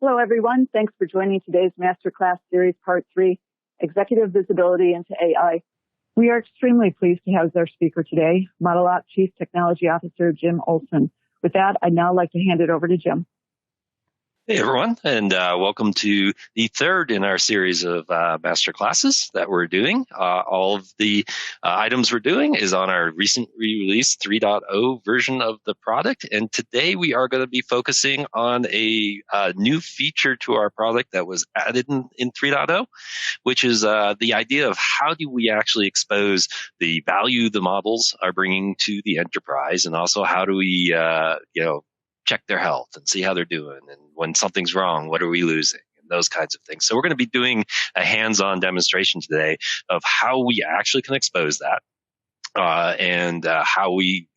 Hello, everyone. Thanks for joining today's Masterclass Series Part 3, Executive Visibility into AI. We are extremely pleased to have as our speaker today, ModelOps Chief Technology Officer Jim Olson. With that, I'd now like to hand it over to Jim. Hey, everyone, and welcome to the third in our series of master classes that we're doing. All of the items we're doing is on our recently released 3.0 version of the product. And today we are going to be focusing on a new feature to our product that was added in 3.0, which is the idea of how do we actually expose the value the models are bringing to the enterprise, and also how do we, check their health and see how they're doing. And when something's wrong, what are we losing? And those kinds of things. So we're going to be doing a hands-on demonstration today of how we actually can expose that. And how we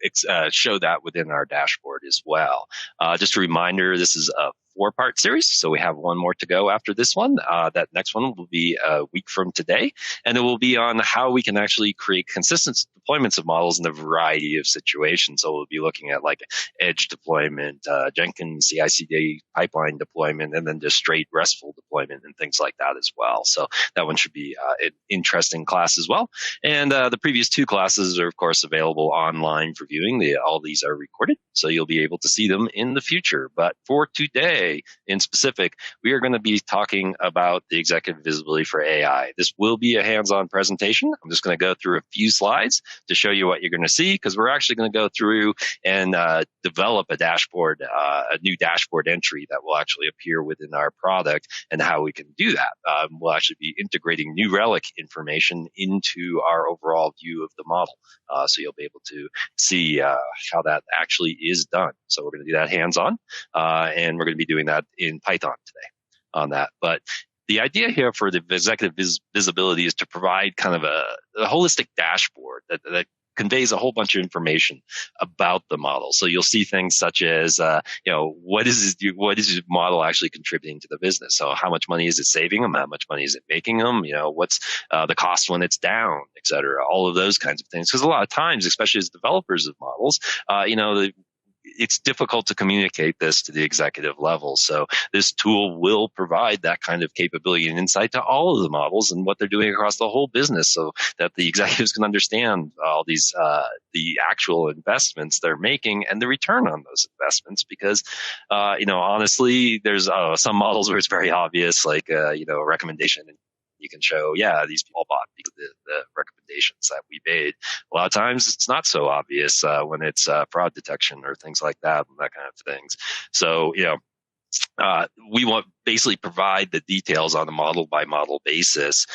show that within our dashboard as well. Just a reminder, this is a 4-part series, so we have one more to go after this one. That next one will be a week from today, and it will be on how we can actually create consistent deployments of models in a variety of situations. So we'll be looking at like edge deployment, Jenkins CI/CD pipeline deployment, and then just straight RESTful deployment and things like that as well. So that one should be an interesting class as well. And the previous 2 classes are, of course, available online for viewing. All these are recorded, so you'll be able to see them in the future. But for today, in specific, we are going to be talking about the executive visibility for AI. This will be a hands-on presentation. I'm just going to go through a few slides to show you what you're going to see, because we're actually going to go through and develop a dashboard, a new dashboard entry that will actually appear within our product, and how we can do that. We'll actually be integrating New Relic information into our overall view of the model. So you'll be able to see how that actually is done. So we're going to do that hands-on, and we're going to be doing that in Python today on that. But the idea here for the executive visibility is to provide kind of a holistic dashboard that conveys a whole bunch of information about the model. So you'll see things such as, what is your model actually contributing to the business? So how much money is it saving them? How much money is it making them? What's the cost when it's down, et cetera? All of those kinds of things. Because a lot of times, especially as developers of models, it's difficult to communicate this to the executive level. So this tool will provide that kind of capability and insight to all of the models and what they're doing across the whole business, so that the executives can understand all these, the actual investments they're making and the return on those investments. Because, honestly, there's some models where it's very obvious, like, a recommendation. You can show, these people bought because of the recommendations that we made. A lot of times it's not so obvious when it's fraud detection or things like that and that kind of things. So, we want basically provide the details on a model by model basis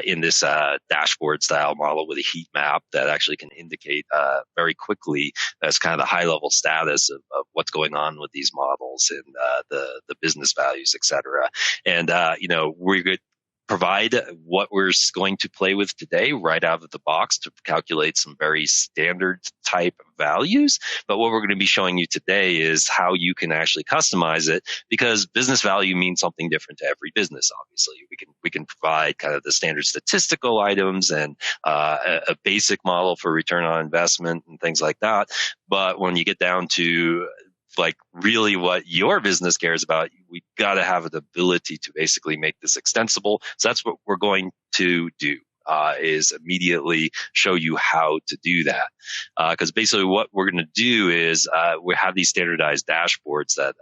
in this dashboard style model with a heat map that actually can indicate very quickly as kind of the high level status of what's going on with these models and the business values, et cetera. And, we're good. Provide what we're going to play with today right out of the box to calculate some very standard type values. But what we're going to be showing you today is how you can actually customize it, because business value means something different to every business. Obviously, we can provide kind of the standard statistical items and a basic model for return on investment and things like that. But when you get down to like really what your business cares about, we got to have the ability to basically make this extensible. So that's what we're going to do, is immediately show you how to do that. Because basically what we're going to do is we have these standardized dashboards that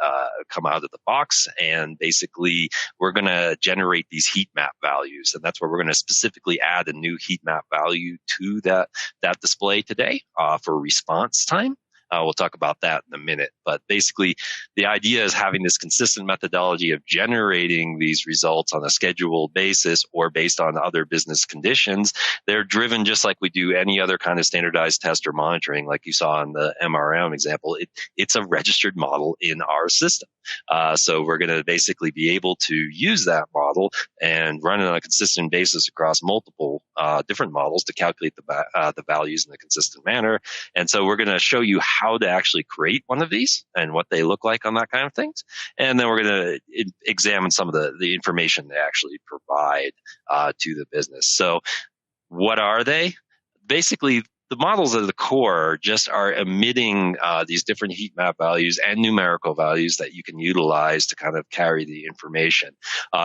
come out of the box, and basically we're going to generate these heat map values. And that's where we're going to specifically add a new heat map value to that display today for response time. We'll talk about that in a minute. But basically, the idea is having this consistent methodology of generating these results on a scheduled basis or based on other business conditions. They're driven just like we do any other kind of standardized test or monitoring, like you saw in the MRM example. It's a registered model in our system. So we're going to basically be able to use that model and run it on a consistent basis across multiple different models to calculate the values in a consistent manner. And so we're going to show you how to actually create one of these and what they look like on that kind of things. And then we're going to examine some of the information they actually provide to the business. So what are they? Basically, the models at the core just are emitting these different heat map values and numerical values that you can utilize to kind of carry the information.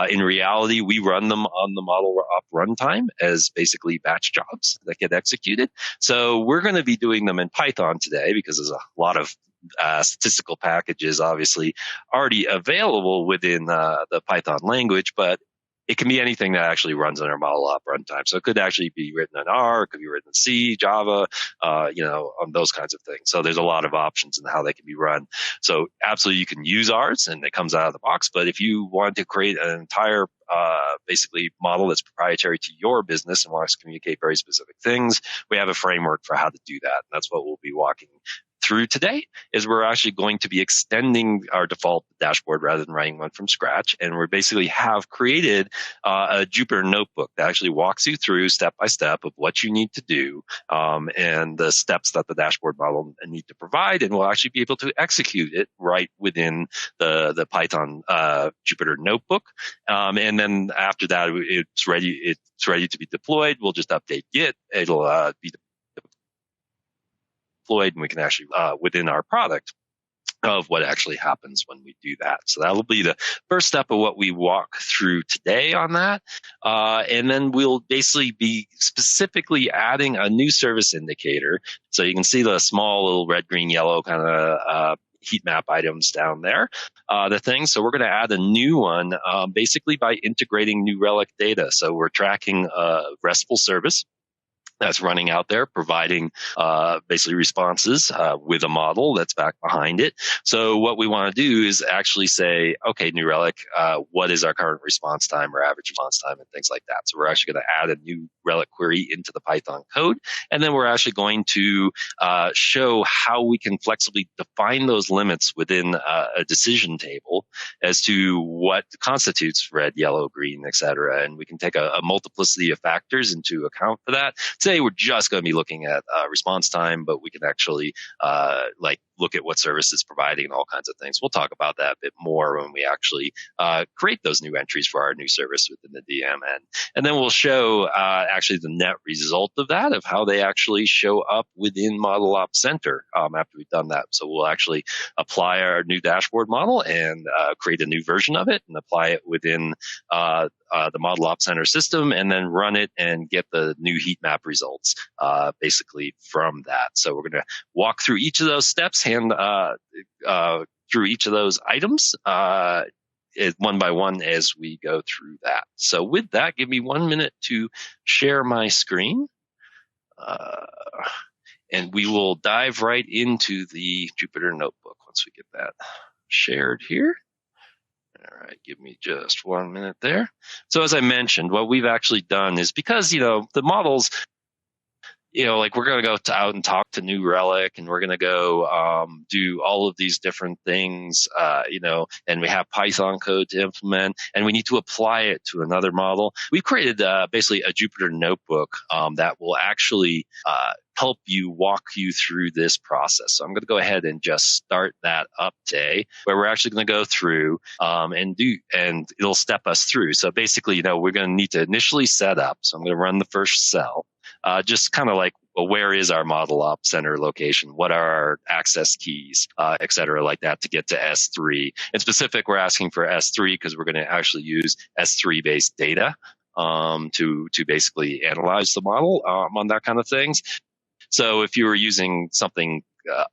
In reality, we run them on the model up runtime as basically batch jobs that get executed. So we're going to be doing them in Python today because there's a lot of statistical packages obviously already available within the Python language, but it can be anything that actually runs on our model op runtime. So it could actually be written in R, it could be written in C, Java, on those kinds of things. So there's a lot of options in how they can be run. So absolutely you can use ours and it comes out of the box. But if you want to create an entire basically model that's proprietary to your business and wants to communicate very specific things, we have a framework for how to do that. And that's what we'll be walking through today. Is we're actually going to be extending our default dashboard rather than writing one from scratch. And we basically have created a Jupyter notebook that actually walks you through step by step of what you need to do and the steps that the dashboard model need to provide. And we'll actually be able to execute it right within the Python Jupyter notebook. And then after that, it's ready to be deployed. We'll just update Git. It'll be deployed, and we can actually within our product of what actually happens when we do that. So that will be the first step of what we walk through today on that. And then we'll basically be specifically adding a new service indicator. So you can see the small little red, green, yellow kind of heat map items down there, the thing. So we're going to add a new one basically by integrating New Relic data. So we're tracking a RESTful service that's running out there, providing basically responses with a model that's back behind it. So what we want to do is actually say, okay, New Relic, what is our current response time or average response time and things like that. So we're actually going to add a new Relic query into the Python code. And then we're actually going to show how we can flexibly define those limits within a decision table as to what constitutes red, yellow, green, et cetera. And we can take a multiplicity of factors into account for that. Today, we're just going to be looking at response time, but we can actually look at what service is providing and all kinds of things. We'll talk about that a bit more when we actually create those new entries for our new service within the DMN. And then we'll show actually the net result of that, of how they actually show up within ModelOps Center after we've done that. So we'll actually apply our new dashboard model and create a new version of it and apply it within the ModelOps Center system, and then run it and get the new heat map results basically from that. So we're going to walk through each of those steps, through each of those items one by one as we go through that. So with that, give me 1 minute to share my screen. And we will dive right into the Jupyter notebook once we get that shared here. All right, give me just 1 minute there. So as I mentioned, what we've actually done is because, the models, we're going to go out and talk to New Relic, and we're going to go do all of these different things, and we have Python code to implement, and we need to apply it to another model. We've created basically a Jupyter notebook that will actually help walk you through this process. So I'm going to go ahead and just start that up today, where we're actually going to go through and it'll step us through. So basically, we're going to need to initially set up. So I'm going to run the first cell. Just kind of like, well, where is our ModelOps Center location? What are our access keys, et cetera, like that to get to S3? In specific, we're asking for S3 because we're going to actually use S3-based data to basically analyze the model on that kind of things. So if you were using something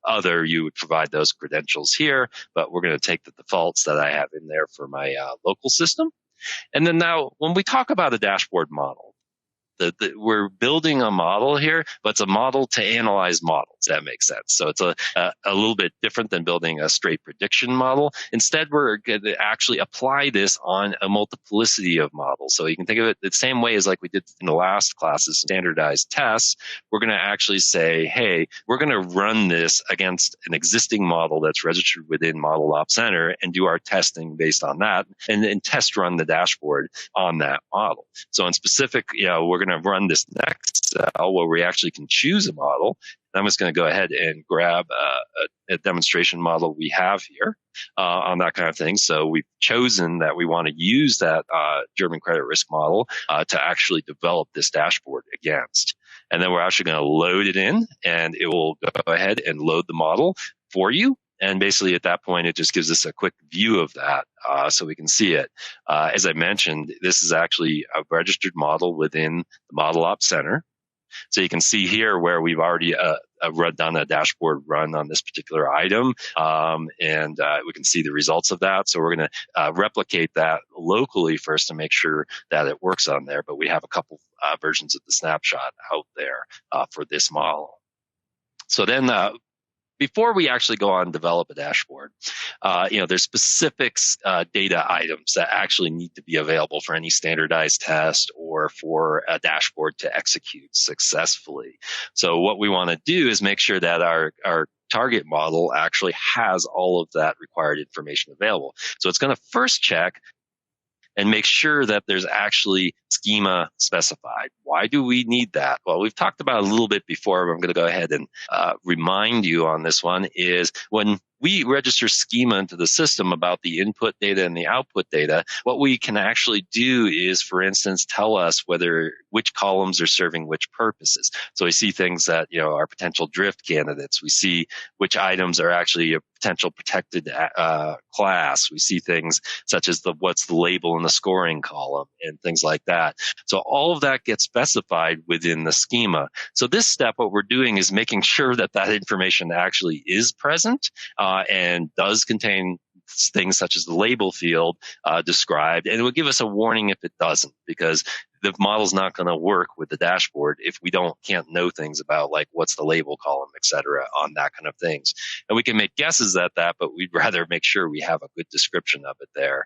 other, you would provide those credentials here, but we're going to take the defaults that I have in there for my local system. And then now, when we talk about a dashboard model, we're building a model here, but it's a model to analyze models. That makes sense. So it's a little bit different than building a straight prediction model. Instead, we're going to actually apply this on a multiplicity of models. So you can think of it the same way as like we did in the last classes, standardized tests. We're going to actually say, hey, we're going to run this against an existing model that's registered within ModelOps Center and do our testing based on that, and then test run the dashboard on that model. So in specific, we're going to run this next cell where we actually can choose a model. And I'm just going to go ahead and grab a demonstration model we have here on that kind of thing. So we've chosen that we want to use that German credit risk model to actually develop this dashboard against. And then we're actually going to load it in, and it will go ahead and load the model for you. And basically at that point, it just gives us a quick view of that so we can see it. As I mentioned, this is actually a registered model within the ModelOps Center. So you can see here where we've already done a dashboard run on this particular item, and we can see the results of that. So we're going to replicate that locally first to make sure that it works on there. But we have a couple versions of the snapshot out there for this model. So then before we actually go on and develop a dashboard, there's specific data items that actually need to be available for any standardized test or for a dashboard to execute successfully. So what we want to do is make sure that our target model actually has all of that required information available. So it's going to first check and make sure that there's actually schema specified. Why do we need that? Well, we've talked about it a little bit before, but I'm going to go ahead and remind you on this one is when we register schema into the system about the input data and the output data, what we can actually do is, for instance, tell us which columns are serving which purposes. So we see things that, are potential drift candidates. We see which items are actually a potential protected class. We see things such as what's the label in the scoring column and things like that. So all of that gets specified within the schema. So this step, what we're doing is making sure that that information actually is present and does contain things such as the label field described, and it will give us a warning if it doesn't, because the model's not going to work with the dashboard if we can't know things about like what's the label column, et cetera, on that kind of things. And we can make guesses at that, but we'd rather make sure we have a good description of it there.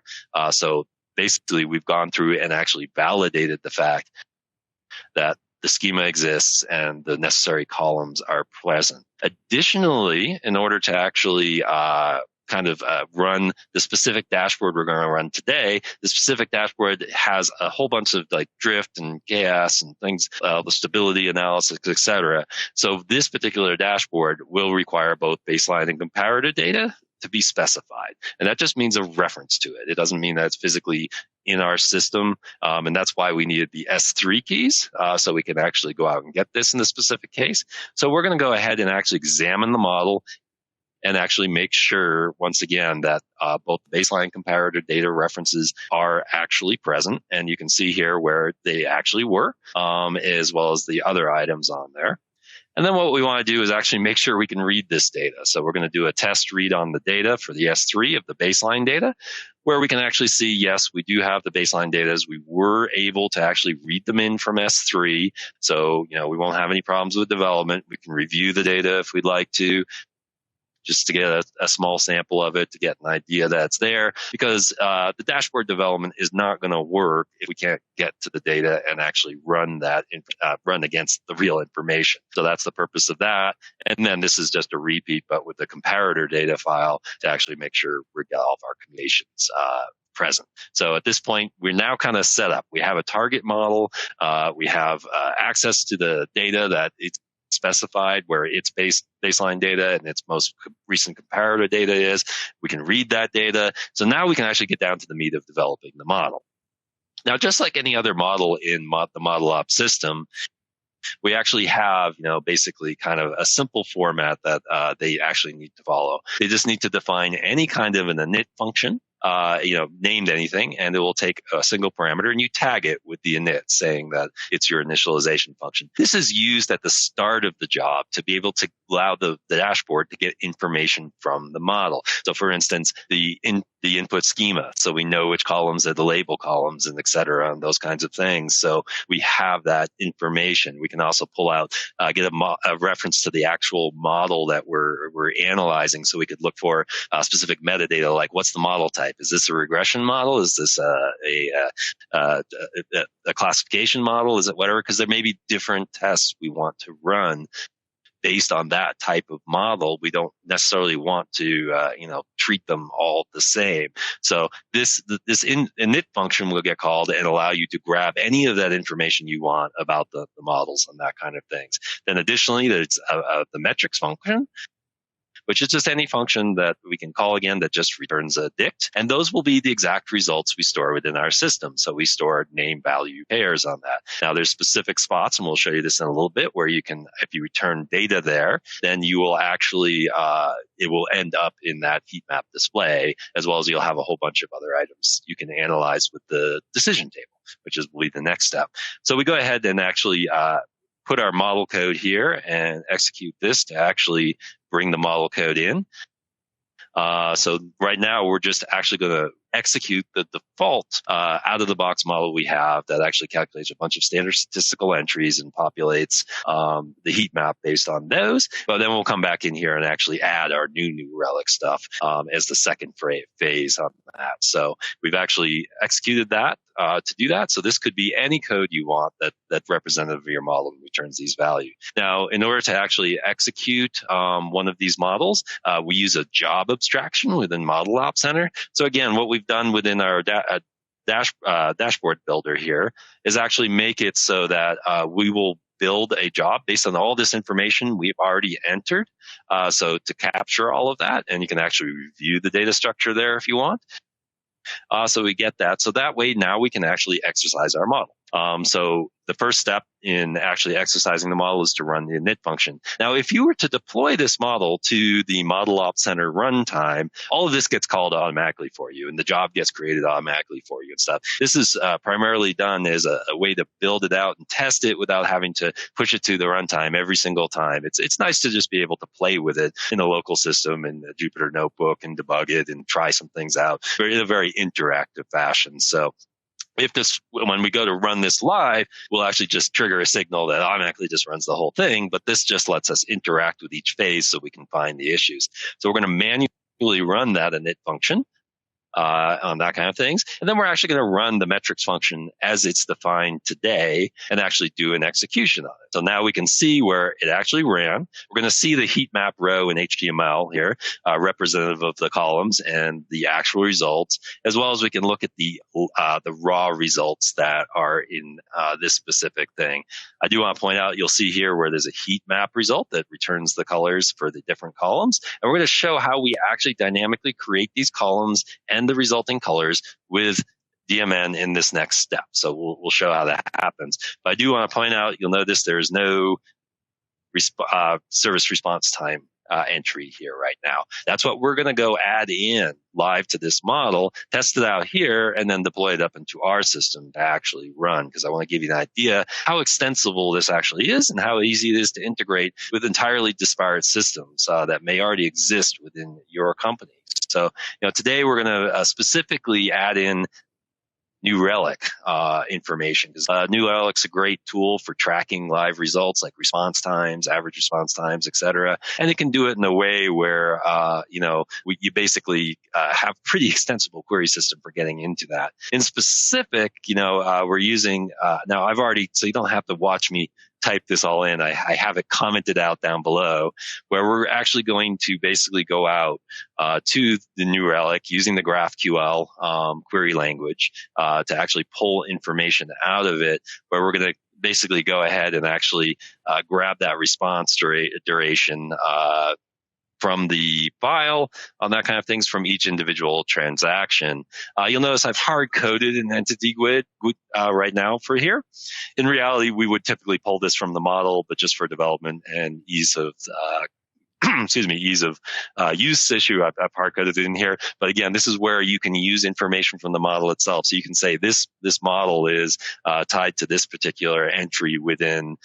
So basically, we've gone through and actually validated the fact that the schema exists and the necessary columns are present. Additionally, in order to actually run the specific dashboard we're going to run today, the specific dashboard has a whole bunch of like drift and chaos and things, the stability analysis, etc. So this particular dashboard will require both baseline and comparator data to be specified. And that just means a reference to it. It doesn't mean that it's physically in our system. And that's why we needed the S3 keys, so we can actually go out and get this in the specific case. So we're going to go ahead and actually examine the model and actually make sure, once again, that both baseline and comparator data references are actually present. And you can see here where they actually were, as well as the other items on there. And then what we want to do is actually make sure we can read this data. So we're going to do a test read on the data for the S3 of the baseline data, where we can actually see, yes, we do have the baseline data as we were able to actually read them in from S3. So, we won't have any problems with development. We can review the data if we'd like to, just to get a small sample of it to get an idea that it's there, because the dashboard development is not going to work if we can't get to the data and actually run that run against the real information. So that's the purpose of that. And then this is just a repeat, but with the comparator data file to actually make sure we get all of our combinations present. So at this point, we're now kind of set up. We have a target model. We have access to the data that it's specified where its baseline data and its most recent comparator data is. We can read that data. So now we can actually get down to the meat of developing the model. Now, just like any other model in the ModelOps system, we actually have, basically kind of a simple format that they actually need to follow. They just need to define any kind of an init function, named anything, and it will take a single parameter and you tag it with the init saying that it's your initialization function. This is used at the start of the job to be able to allow the dashboard to get information from the model. So for instance, the input schema, so we know which columns are the label columns and et cetera, and those kinds of things. So we have that information. We can also pull out, get a reference to the actual model that we're analyzing, so we could look for specific metadata, like what's the model type? Is this a regression model? Is this a classification model? Is it whatever? Because there may be different tests we want to run based on that type of model. We don't necessarily want to, treat them all the same. So this init function will get called and allow you to grab any of that information you want about the models and that kind of things. Then additionally, there's the metrics function, which is just any function that we can call again that just returns a dict. And those will be the exact results we store within our system. So we store name value pairs on that. Now there's specific spots, and we'll show you this in a little bit, where you can, if you return data there, then you will actually, it will end up in that heat map display, as well as you'll have a whole bunch of other items you can analyze with the decision table, which will be the next step. So we go ahead and actually put our model code here and execute this to actually bring the model code in. So right now we're just actually going to execute the default out of the box model we have that actually calculates a bunch of standard statistical entries and populates the heat map based on those. But then we'll come back in here and actually add our new relic stuff as the second phase on that. So we've actually executed that to do that. So this could be any code you want that's representative of your model and returns these values. Now, in order to actually execute one of these models, we use a job abstraction within ModelOps Center. So again, what we've done within our dashboard builder here is actually make it so that we will build a job based on all this information we've already entered. So to capture all of that, and you can actually review the data structure there if you want. So we get that. So that way now we can actually exercise our model. So the first step in actually exercising the model is to run the init function. Now, if you were to deploy this model to the ModelOps Center runtime, all of this gets called automatically for you, and the job gets created automatically for you and stuff. This is primarily done as a way to build it out and test it without having to push it to the runtime every single time. It's nice to just be able to play with it in a local system in a Jupyter notebook and debug it and try some things out in a very interactive fashion. So when we go to run this live, we'll actually just trigger a signal that automatically just runs the whole thing. But this just lets us interact with each phase so we can find the issues. So we're going to manually run that init function on that kind of things. And then we're actually going to run the metrics function as it's defined today and actually do an execution on it. So now we can see where it actually ran. We're going to see the heat map row in HTML here, representative of the columns and the actual results, as well as we can look at the raw results that are in this specific thing. I do want to point out, you'll see here where there's a heat map result that returns the colors for the different columns. And we're going to show how we actually dynamically create these columns and the resulting colors with DMN in this next step. So we'll show how that happens. But I do want to point out, you'll notice there is no service response time entry here right now. That's what we're going to go add in live to this model, test it out here, and then deploy it up into our system to actually run, because I want to give you an idea how extensible this actually is and how easy it is to integrate with entirely disparate systems that may already exist within your company. So, today we're going to specifically add in New Relic information, because New Relic's a great tool for tracking live results like response times, average response times, etc. And it can do it in a way where you basically have pretty extensible query system for getting into that. In specific, we're using now I've already, so you don't have to watch me type this all in. I have it commented out down below, where we're actually going to basically go out to the New Relic using the GraphQL query language to actually pull information out of it, where we're going to basically go ahead and actually grab that response duration from the file, that kind of things from each individual transaction. You'll notice I've hard-coded an entity GUID right now for here. In reality, we would typically pull this from the model, but just for development and ease of ease of use issue, I've hard-coded it in here. But again, this is where you can use information from the model itself. So you can say this model is tied to this particular entry within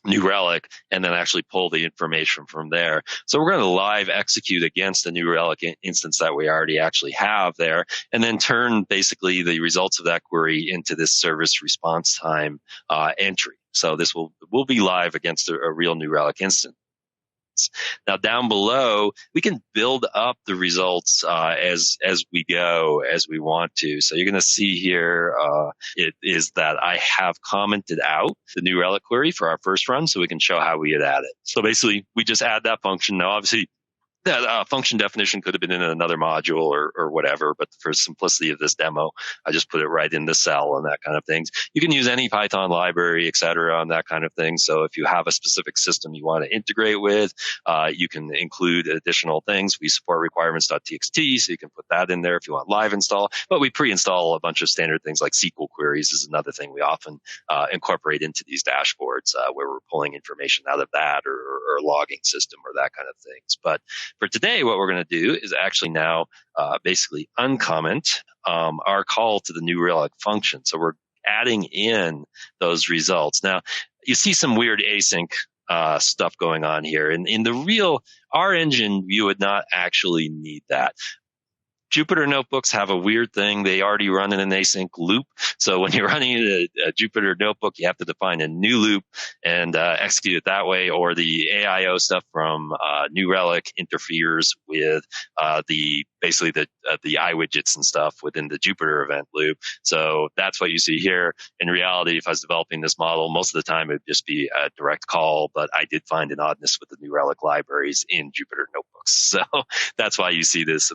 New Relic, and then actually pull the information from there. So we're going to live execute against the New Relic instance that we already actually have there, and then turn basically the results of that query into this service response time entry. So this will be live against a real New Relic instance. Now down below, we can build up the results as we go, as we want to. So you're going to see here it is that I have commented out the New Relic query for our first run, so we can show how we had added. So basically, we just add that function. Now, obviously, That function definition could have been in another module or whatever, but for simplicity of this demo, I just put it right in the cell and that kind of things. You can use any Python library, et cetera, on that kind of thing. So if you have a specific system you want to integrate with, you can include additional things. We support requirements.txt, so you can put that in there if you want live install. But we pre-install a bunch of standard things like SQL queries is another thing we often incorporate into these dashboards where we're pulling information out of that or logging system or that kind of things. But for today, what we're going to do is actually now basically uncomment our call to the new Relic function. So we're adding in those results. Now, you see some weird async stuff going on here. In the real R engine, you would not actually need that. Jupyter notebooks have a weird thing. They already run in an async loop. So when you're running a Jupyter notebook, you have to define a new loop and execute it that way. Or the AIO stuff from New Relic interferes with basically the iWidgets and stuff within the Jupyter event loop. So that's what you see here. In reality, if I was developing this model, most of the time it would just be a direct call, but I did find an oddness with the New Relic libraries in Jupyter notebooks. So that's why you see this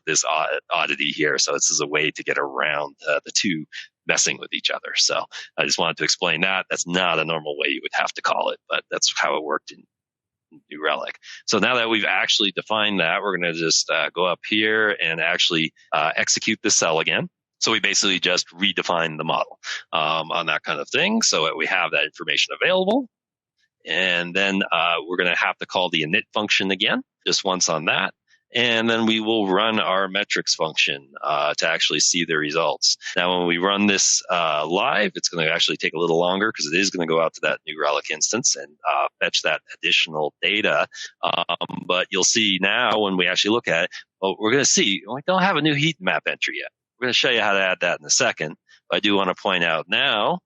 oddity here. So this is a way to get around the two messing with each other. So I just wanted to explain that. That's not a normal way you would have to call it, but that's how it worked in New Relic. So now that we've actually defined that, we're going to just go up here and actually execute this cell again. So we basically just redefine the model on that kind of thing so that we have that information available. And then we're going to have to call the init function again, just once on that. And then we will run our metrics function to actually see the results. Now, when we run this live, it's going to actually take a little longer because it is going to go out to that New Relic instance and fetch that additional data. But you'll see now when we actually look at it, well, we're going to see we don't have a new heat map entry yet. We're going to show you how to add that in a second. But I do want to point out now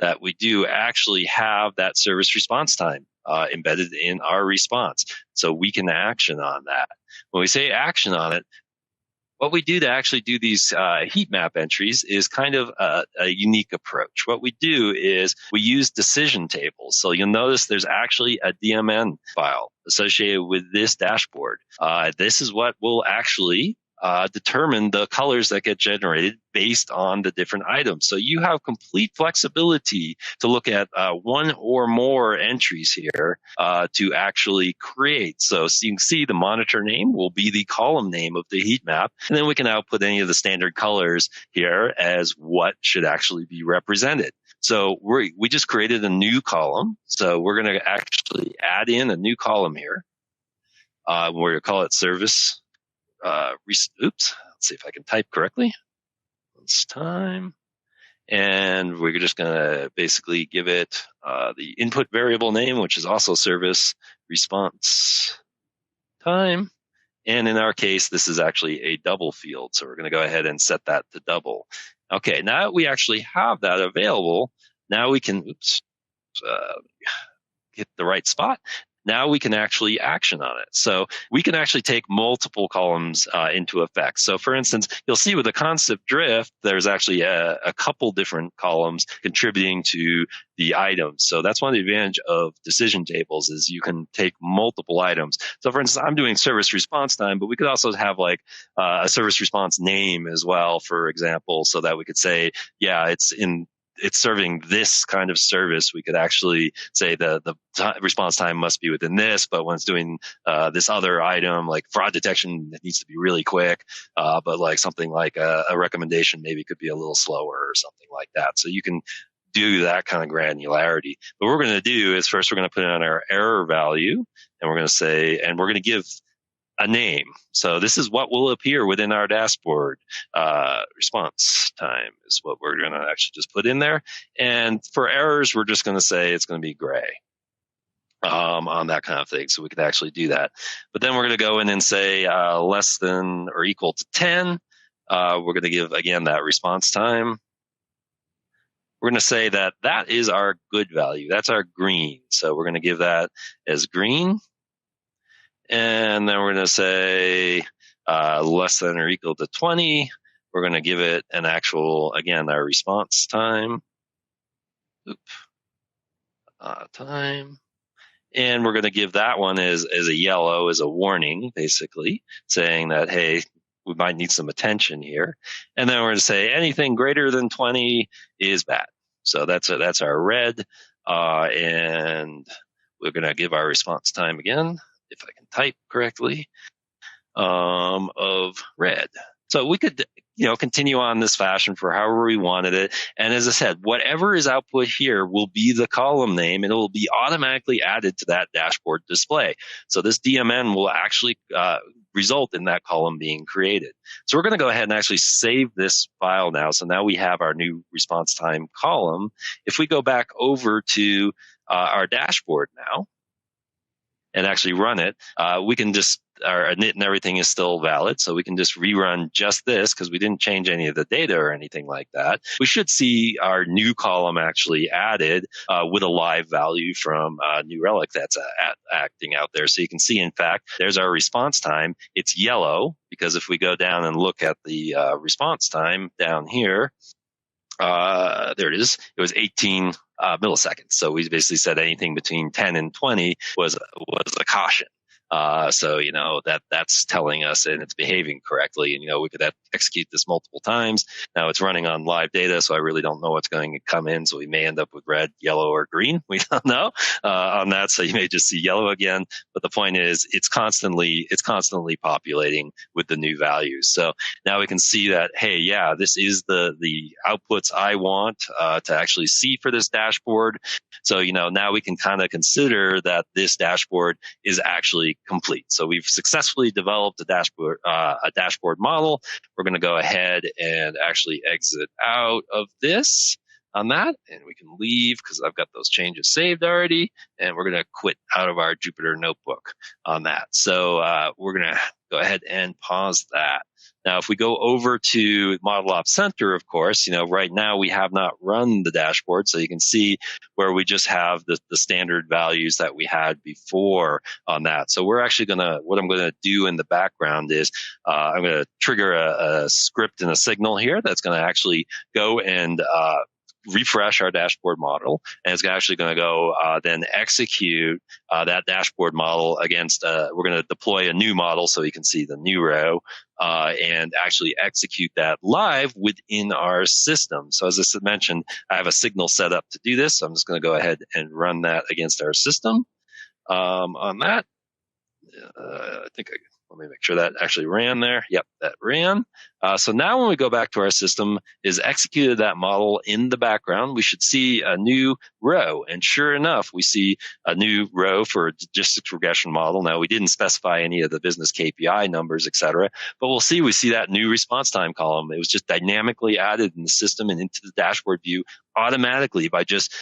that we do actually have that service response time embedded in our response. So we can action on that. When we say action on it, what we do to actually do these heat map entries is kind of a unique approach. What we do is we use decision tables. So you'll notice there's actually a DMN file associated with this dashboard. This is what will actually determine the colors that get generated based on the different items. So you have complete flexibility to look at one or more entries here to actually create. So you can see the monitor name will be the column name of the heat map. And then we can output any of the standard colors here as what should actually be represented. So we just created a new column. So we're going to actually add in a new column here. We're going to call it service. Let's see if I can type correctly. It's time. And we're just going to basically give it the input variable name, which is also service response time. And in our case, this is actually a double field. So we're going to go ahead and set that to double. Okay, now that we actually have that available, now we can, hit the right spot. Now we can actually action on it. So we can actually take multiple columns into effect. So for instance, you'll see with the concept drift, there's actually a couple different columns contributing to the items. So that's one of the advantage of decision tables is you can take multiple items. So for instance, I'm doing service response time, but we could also have like a service response name as well, for example, so that we could say, yeah, it's serving this kind of service. We could actually say the response time must be within this, but when it's doing this other item, like fraud detection, it needs to be really quick. But like something like a recommendation maybe could be a little slower or something like that. So you can do that kind of granularity. But what we're going to do is first we're going to put in our error value, and we're going to say, and we're going to give a name. So this is what will appear within our dashboard. Response time is what we're going to actually just put in there. And for errors, we're just going to say it's going to be gray on that kind of thing. So we could actually do that. But then we're going to go in and say less than or equal to 10. We're going to give, again, that response time. We're going to say that is our good value. That's our green. So we're going to give that as green. And then we're going to say less than or equal to 20. We're going to give it an actual, again, our response time. Time. And we're going to give that one as a yellow, as a warning, basically, saying that, hey, we might need some attention here. And then we're going to say anything greater than 20 is bad. So that's our red. And we're going to give our response time again, if I can type correctly, of red. So we could, continue on this fashion for however we wanted it. And as I said, whatever is output here will be the column name, and it will be automatically added to that dashboard display. So this DMN will actually result in that column being created. So we're going to go ahead and actually save this file now. So now we have our new response time column. If we go back over to our dashboard now and actually run it, we can just, our init and everything is still valid. So we can just rerun just this because we didn't change any of the data or anything like that. We should see our new column actually added with a live value from New Relic that's acting out there. So you can see, in fact, there's our response time. It's yellow because if we go down and look at the response time down here, there it is. It was 18 milliseconds. So we basically said anything between 10 and 20 was a caution. So, that's telling us and it's behaving correctly. And, we could execute this multiple times. Now it's running on live data, so I really don't know what's going to come in. So we may end up with red, yellow, or green. We don't know on that. So you may just see yellow again. But the point is it's constantly populating with the new values. So now we can see that, hey, yeah, this is the outputs I want to actually see for this dashboard. So, now we can kind of consider that this dashboard is actually complete. So we've successfully developed a dashboard model. We're going to go ahead and actually exit out of this on that, and we can leave because I've got those changes saved already, and we're going to quit out of our Jupyter notebook on that. So we're going to go ahead and pause that. Now, if we go over to ModelOps Center, of course, right now we have not run the dashboard, so you can see where we just have the standard values that we had before on that. So we're actually what I'm going to do in the background is I'm going to trigger a script and a signal here that's going to actually go and refresh our dashboard model, and it's actually going to go then execute that dashboard model against, we're going to deploy a new model so you can see the new row and actually execute that live within our system. So as I mentioned, I have a signal set up to do this. So I'm just going to go ahead and run that against our system on that. Let me make sure that actually ran there. Yep, that ran. So now when we go back to our system, is executed that model in the background, we should see a new row. And sure enough, we see a new row for a logistics regression model. Now, we didn't specify any of the business KPI numbers, et cetera, but we see that new response time column. It was just dynamically added in the system and into the dashboard view automatically by just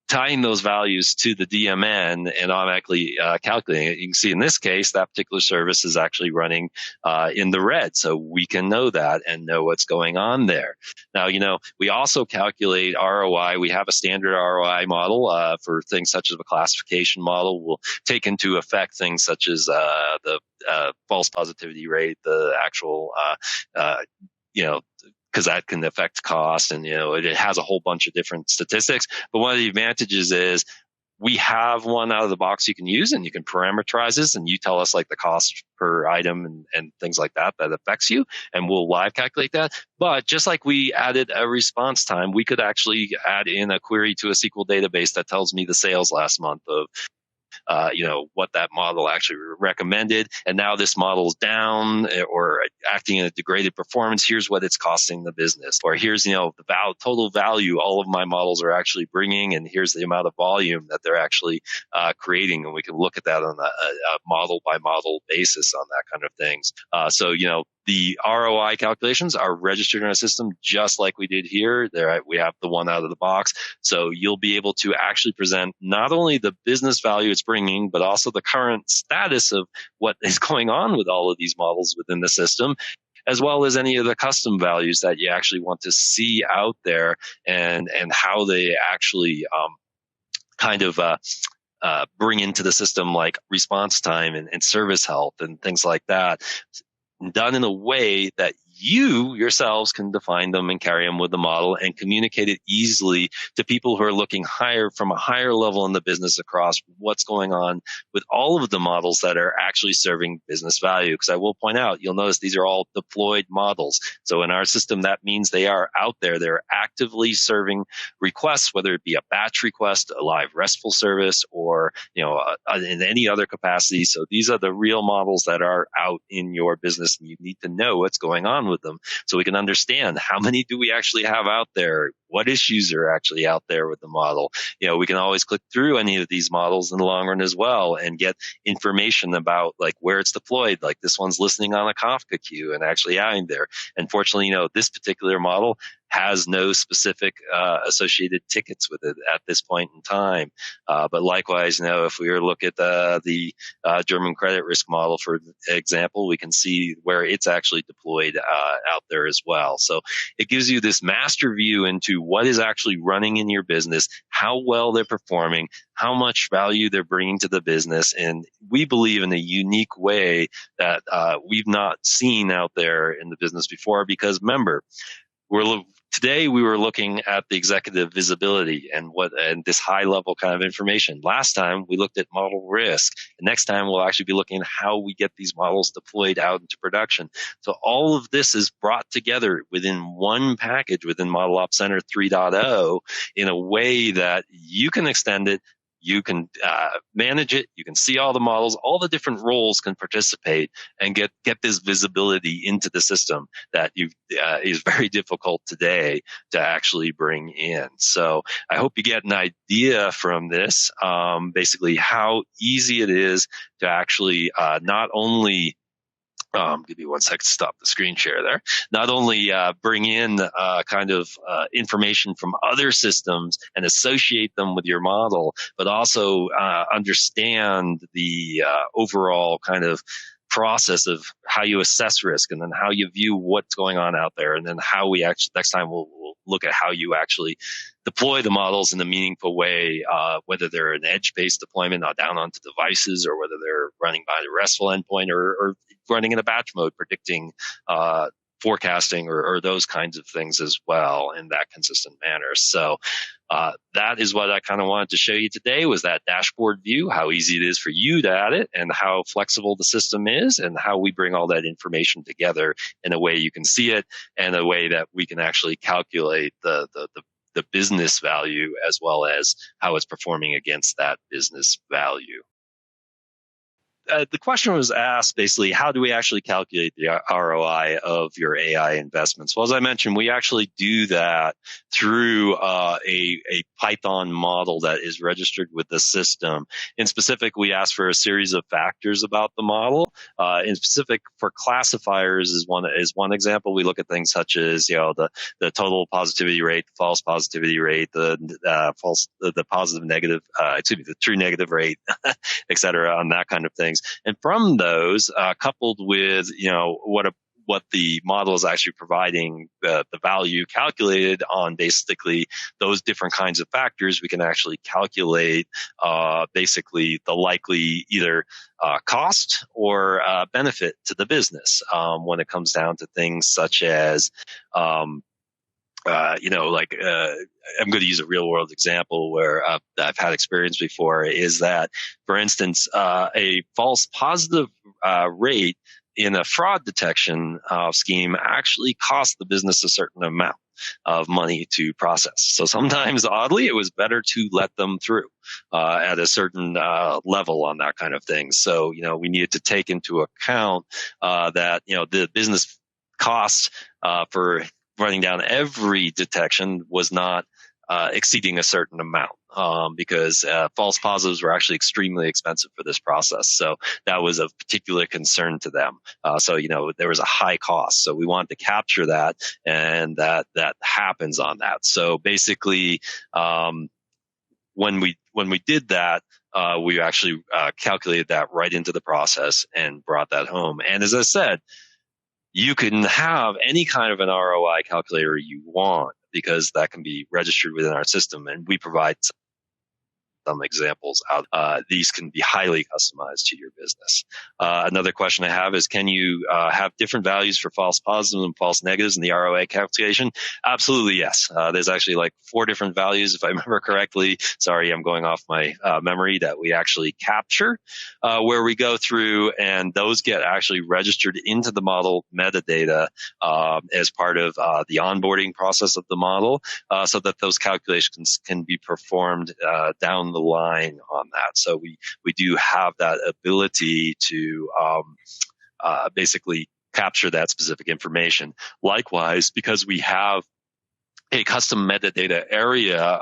tying those values to the DMN and automatically calculating it. You can see in this case, that particular service is actually running in the red. So we can know that and know what's going on there. Now, we also calculate ROI. We have a standard ROI model for things such as a classification model. We'll take into effect things such as the false positivity rate, the actual, because that can affect cost, and it has a whole bunch of different statistics. But one of the advantages is we have one out of the box you can use, and you can parameterize this, and you tell us like the cost per item and things like that affects you, and we'll live calculate that. But just like we added a response time, we could actually add in a query to a SQL database that tells me the sales last month of what that model actually recommended. And now this model's down or acting in a degraded performance. Here's what it's costing the business. Or here's, the total value all of my models are actually bringing. And here's the amount of volume that they're actually creating. And we can look at that on a model by model basis on that kind of things. So the ROI calculations are registered in our system just like we did here. There, we have the one out of the box. So you'll be able to actually present not only the business value it's bringing, but also the current status of what is going on with all of these models within the system, as well as any of the custom values that you actually want to see out there and how they actually bring into the system like response time and service health and things like that, done in a way that you yourselves can define them and carry them with the model and communicate it easily to people who are looking higher from a higher level in the business across what's going on with all of the models that are actually serving business value. Because I will point out, you'll notice these are all deployed models. So in our system, that means they are out there. They're actively serving requests, whether it be a batch request, a live RESTful service, or in any other capacity. So these are the real models that are out in your business, and you need to know what's going on with them so we can understand how many do we actually have out there, what issues are actually out there with the model. We can always click through any of these models in the long run as well and get information about like where it's deployed. Like this one's listening on a Kafka queue and actually adding there. Unfortunately, this particular model has no specific associated tickets with it at this point in time. But likewise, if we were to look at the German credit risk model, for example, we can see where it's actually deployed out there as well. So it gives you this master view into what is actually running in your business, how well they're performing, how much value they're bringing to the business. And we believe in a unique way that we've not seen out there in the business before, because remember, today we were looking at the executive visibility and this high level kind of information. Last time we looked at model risk. The next time we'll actually be looking at how we get these models deployed out into production. So all of this is brought together within one package within ModelOps Center 3.0 in a way that you can extend it. You can manage it. You can see all the models. All the different roles can participate and get this visibility into the system that is very difficult today to actually bring in. So I hope you get an idea from this, basically how easy it is to actually not only give me 1 second to stop the screen share there. Not only bring in information from other systems and associate them with your model, but also understand the overall kind of process of how you assess risk, and then how you view what's going on out there, and then how we actually next time we'll look at how you actually deploy the models in a meaningful way, whether they're an edge-based deployment down onto devices, or whether they're running by the RESTful endpoint, or running in a batch mode, predicting forecasting or those kinds of things as well in that consistent manner. So that is what I kind of wanted to show you today, was that dashboard view, how easy it is for you to add it, and how flexible the system is, and how we bring all that information together in a way you can see it, and a way that we can actually calculate the business value as well as how it's performing against that business value. The question was asked basically, how do we actually calculate the ROI of your AI investments? Well, as I mentioned, we actually do that through a Python model that is registered with the system. In specific, we ask for a series of factors about the model. In specific, for classifiers is one example. We look at things such as the total positivity rate, the false positivity rate, the true negative rate, et cetera, on that kind of things. And from those, coupled with what the model is actually providing, the value calculated on basically those different kinds of factors, we can actually calculate basically the likely either cost or benefit to the business when it comes down to things such as I'm going to use a real world example where I've had experience before, is that, for instance, a false positive rate in a fraud detection scheme actually costs the business a certain amount of money to process. So sometimes, oddly, it was better to let them through at a certain level on that kind of thing. So, we needed to take into account that, the business costs for running down every detection was not exceeding a certain amount, because false positives were actually extremely expensive for this process. So that was of particular concern to them. So there was a high cost. So we wanted to capture that, and that happens on that. So basically, when we did that, we actually calculated that right into the process and brought that home. And as I said, you can have any kind of an ROI calculator you want, because that can be registered within our system, and we provide some examples out. These can be highly customized to your business. Another question I have is, can you have different values for false positives and false negatives in the ROI calculation? Absolutely, yes. There's actually like 4 different values, if I remember correctly. Sorry, I'm going off my memory, that we actually capture, where we go through, and those get actually registered into the model metadata as part of the onboarding process of the model, so that those calculations can be performed down the line on that. So we do have that ability to basically capture that specific information. Likewise, because we have a custom metadata area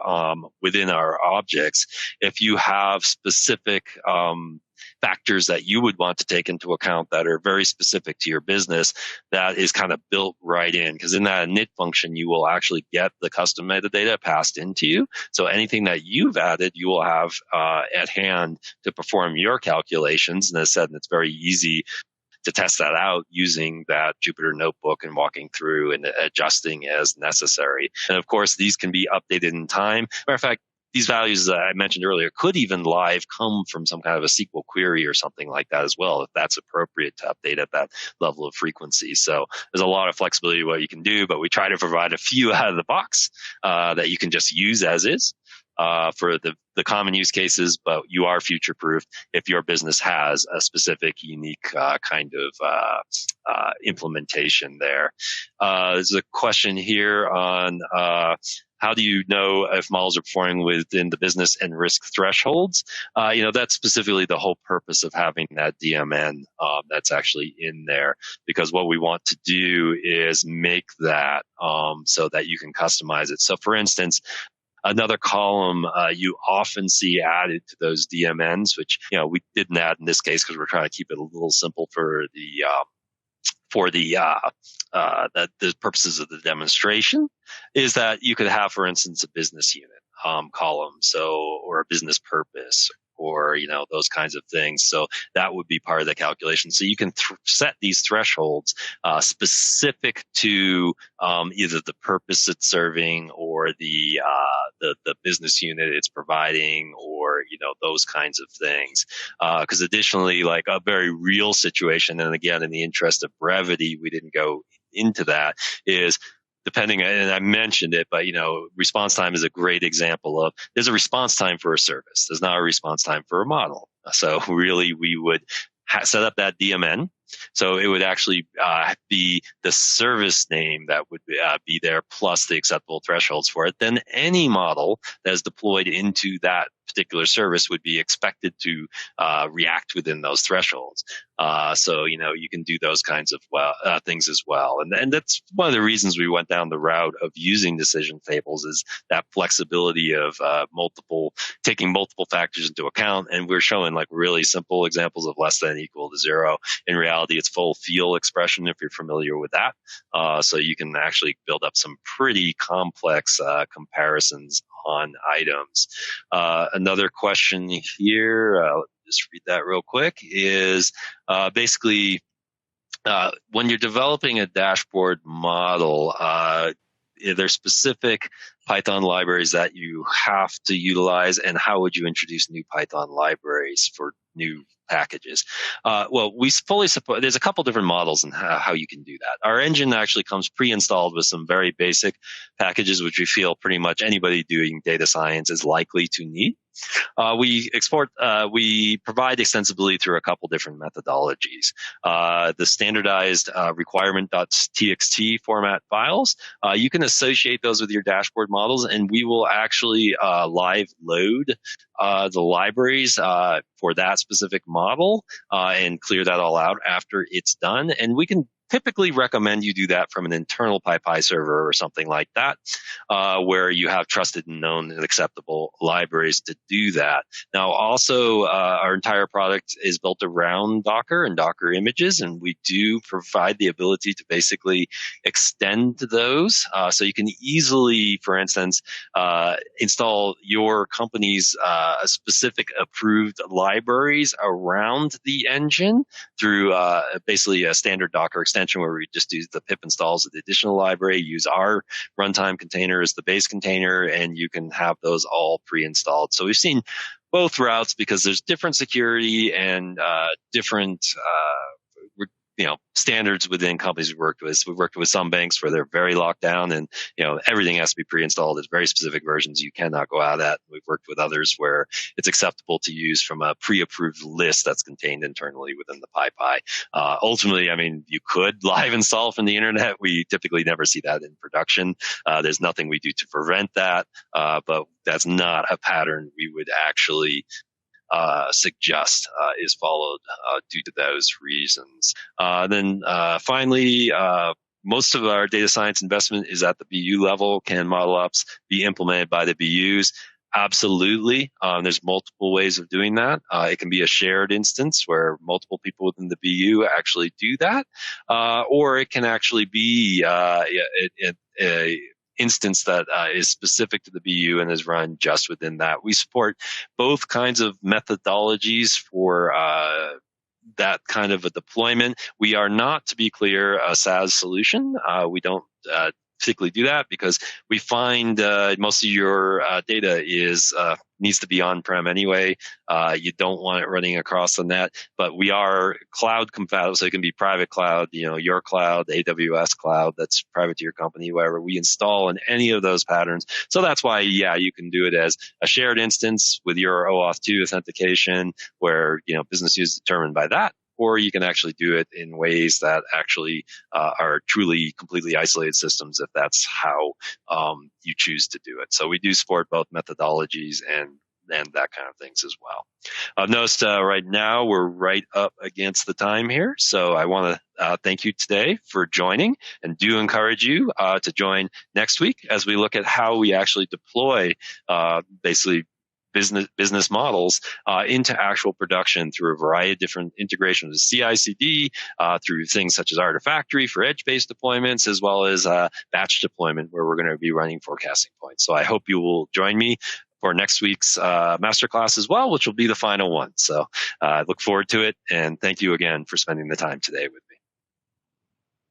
within our objects, if you have specific factors that you would want to take into account that are very specific to your business, that is kind of built right in. Because in that init function, you will actually get the custom metadata passed into you. So anything that you've added, you will have at hand to perform your calculations. And as I said, it's very easy to test that out using that Jupyter notebook and walking through and adjusting as necessary. And of course, these can be updated in time. Matter of fact, these values that I mentioned earlier could even live come from some kind of a SQL query or something like that as well, if that's appropriate to update at that level of frequency. So there's a lot of flexibility what you can do, but we try to provide a few out of the box that you can just use as is. For the common use cases, but you are future-proofed if your business has a specific, unique kind of implementation there. There's a question here on how do you know if models are performing within the business and risk thresholds? That's specifically the whole purpose of having that DMN that's actually in there, because what we want to do is make that so that you can customize it. So, for instance, another column you often see added to those DMNs, which we didn't add in this case because we're trying to keep it a little simple for the purposes of the demonstration, is that you could have, for instance, a business unit column, or a business purpose, or those kinds of things. So that would be part of the calculation. So you can set these thresholds specific to either the purpose it's serving, or the business unit it's providing, or those kinds of things. Because additionally, like a very real situation, and again, in the interest of brevity, we didn't go into that, is depending, and I mentioned it, but response time is a great example of, there's a response time for a service. There's not a response time for a model. So really, we would set up that DMN. So it would actually be the service name that would be there, plus the acceptable thresholds for it. Then any model that is deployed into that particular service would be expected to react within those thresholds. So you can do those kinds of things as well, and that's one of the reasons we went down the route of using decision tables, is that flexibility of taking multiple factors into account. And we're showing like really simple examples of less than equal to 0. In reality, it's full field expression if you're familiar with that. So you can actually build up some pretty complex comparisons on items. Another question here, just read that real quick, is basically when you're developing a dashboard model, there's specific Python libraries that you have to utilize, and how would you introduce new Python libraries for new packages? Well, we fully support, there's a couple different models and how you can do that. Our engine actually comes pre-installed with some very basic packages, which we feel pretty much anybody doing data science is likely to need. We provide extensibility through a couple different methodologies. The standardized requirement.txt format files, you can associate those with your dashboard models, and we will actually live load the libraries for that specific model and clear that all out after it's done. And we can typically recommend you do that from an internal PyPy server or something like that, where you have trusted and known and acceptable libraries to do that. Now, also, our entire product is built around Docker and Docker images, and we do provide the ability to basically extend those. So you can easily, for instance, install your company's specific approved libraries around the engine through basically a standard Docker extension extension where we just do the pip installs of the additional library, use our runtime container as the base container, and you can have those all pre-installed. So we've seen both routes because there's different security and different standards within companies we've worked with. So we've worked with some banks where they're very locked down and, everything has to be pre-installed. There's very specific versions you cannot go out at. We've worked with others where it's acceptable to use from a pre-approved list that's contained internally within the PyPy. Ultimately, you could live install from the internet. We typically never see that in production. There's nothing we do to prevent that, but that's not a pattern we would actually suggest is followed due to those reasons. Then finally, most of our data science investment is at the BU level. Can ModelOps be implemented by the BUs? Absolutely. There's multiple ways of doing that. It can be a shared instance where multiple people within the BU actually do that, or it can actually be a instance that is specific to the BU and is run just within that. We support both kinds of methodologies for that kind of a deployment. We are not, to be clear, a SaaS solution. We don't particularly do that because we find most of your data needs to be on-prem anyway. You don't want it running across the net, but we are cloud compatible, so it can be private cloud, your cloud, AWS cloud that's private to your company, wherever we install in any of those patterns. So that's why, you can do it as a shared instance with your OAuth 2 authentication where, business use is determined by that. Or you can actually do it in ways that actually are truly completely isolated systems if that's how you choose to do it. So we do support both methodologies and that kind of things as well. I've noticed right now we're right up against the time here. So I want to thank you today for joining and do encourage you to join next week as we look at how we actually deploy basically business models into actual production through a variety of different integrations with CI/CD, through things such as Artifactory for edge-based deployments, as well as batch deployment where we're going to be running forecasting points. So I hope you will join me for next week's Masterclass as well, which will be the final one. So I look forward to it. And thank you again for spending the time today with me.